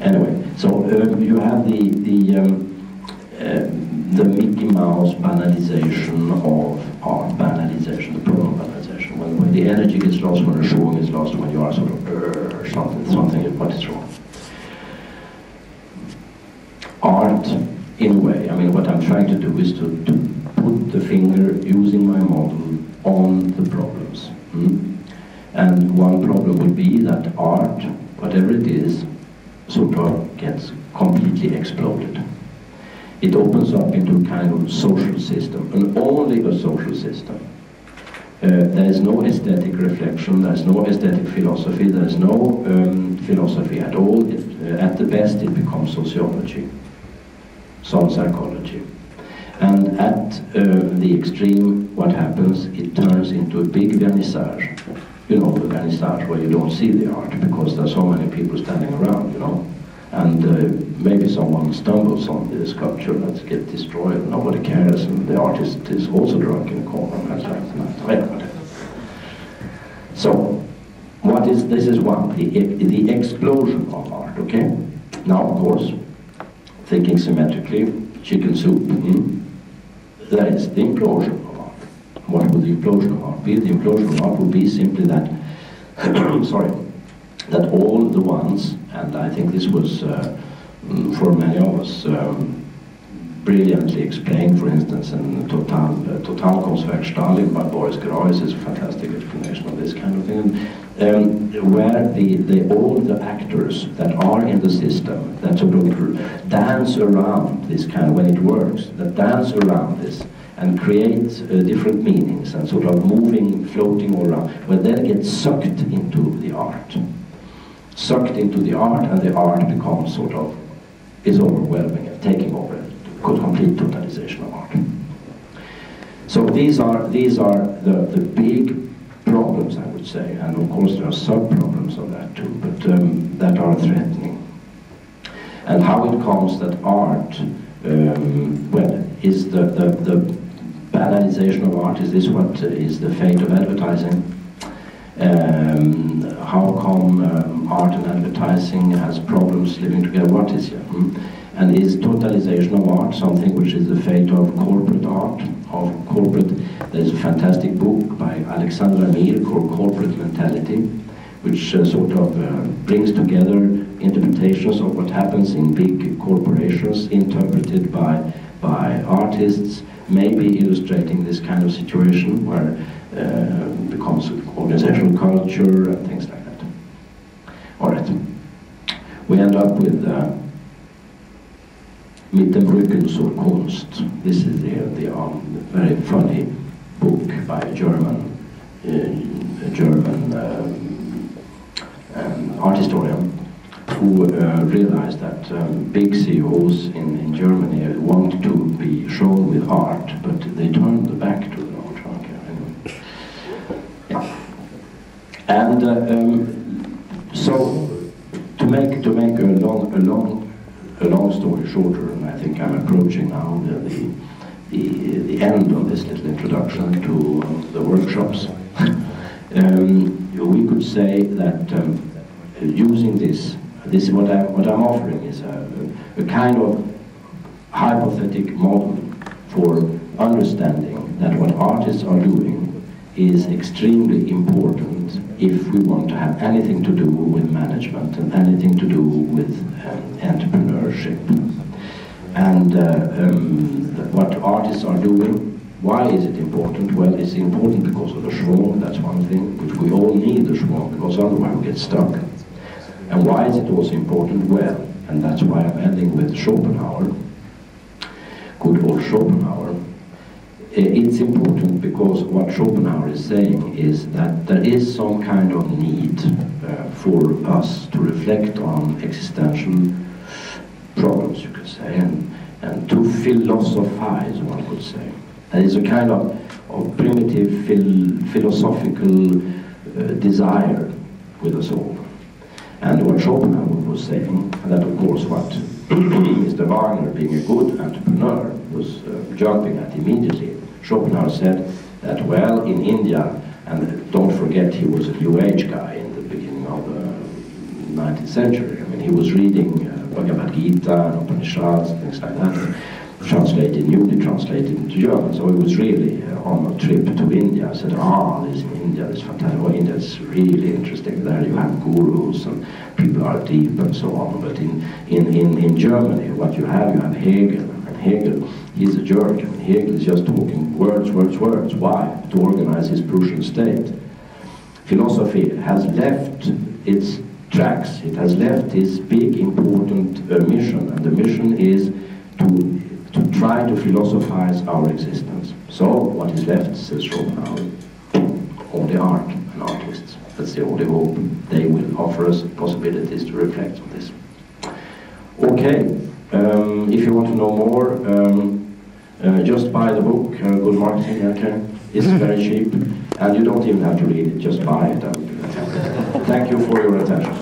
Anyway, so you have the Mickey Mouse banalization of art, banalization, the problem banalization. When the energy gets lost, when the showing is lost, when you are sort of something is what is wrong. Art, in a way, I mean, what I'm trying to do is to put the finger, using my model, on the problems. And one problem would be that art, whatever it is, sort of gets completely exploded. It opens up into a kind of social system, and only a social system. There is no aesthetic reflection, there is no aesthetic philosophy, there is no philosophy at all. At the best it becomes sociology, some psychology. And at the extreme, what happens, it turns into a big vernissage. You know, the vernissage where you don't see the art because there are so many people standing around, you know. And maybe someone stumbles on the sculpture that gets destroyed, nobody cares, and the artist is also drunk in a corner. So, what is, this is one, the explosion of art, okay? Now, of course, thinking symmetrically, chicken soup, there is the implosion of art. What would the implosion of art be? The implosion of art would be simply that, sorry, that all the ones, and I think this was, for many of us, brilliantly explained, for instance, in Totalkunstwerk Stalin by Boris Groys is a fantastic explanation of this kind of thing, where all the actors that are in the system, that sort of dance around this kind of, when it works, that dance around this, and create different meanings, and sort of moving, floating all around, when they get sucked into the art. Sucked into the art, and the art becomes sort of, is overwhelming and taking over, complete totalization of art. So these are the big problems, I would say, and of course there are sub-problems of that too, but that are threatening. And how it comes that art, well, is the banalization of art, is this what is the fate of advertising? How come art and advertising has problems living together? What is here? And is totalization of art something which is the fate of corporate art? There's a fantastic book by Alexandra Mir called Corporate Mentality, which sort of brings together interpretations of what happens in big corporations, interpreted by artists, maybe illustrating this kind of situation where it becomes organizational culture and things like that. All right. We end up with Mit dem Rücken zur Kunst. This is the very funny book by a German art historian who realized that big CEOs in Germany want to be shown with art, but they turn the back to the art. Anyway. Yeah. And so to make a long story shorter, and I think I'm approaching now the end of this little introduction to the workshops. We could say that using this what I'm offering is a kind of hypothetical model for understanding that what artists are doing is extremely important if we want to have anything to do with management and anything to do with entrepreneurship. And what artists are doing, why is it important? Well, it's important because of the schwung, that's one thing, which we all need the schwung, because otherwise we get stuck. And why is it also important? Well, and that's why I'm ending with Schopenhauer, good old Schopenhauer. It's important because what Schopenhauer is saying is that there is some kind of need for us to reflect on existential problems, you could say, and to philosophize, one could say. There is a kind of primitive philosophical desire with us all. And what Schopenhauer was saying, and that of course what Mr. Wagner, being a good entrepreneur, was jumping at immediately. Schopenhauer said that, well, in India, and don't forget he was a New Age guy in the beginning of the 19th century. I mean, he was reading Bhagavad Gita and Upanishads and things like that, newly translated into German. So he was really on a trip to India. I said, this in India is fantastic. Oh, India is really interesting. There you have gurus and people are deep and so on. But in Germany, what you have Hegel. And Hegel, he's a jerk. I mean, Hegel is just talking words. Why? To organize his Prussian state. Philosophy has left its tracks. It has left its big, important mission. And the mission is to try to philosophize our existence. So what is left, says Schopenhauer, only art and artists. That's the only hope. They will offer us possibilities to reflect on this. Okay, if you want to know more, just buy the book, Good Marketing, okay? It's very cheap, and you don't even have to read it, just buy it. Thank you for your attention.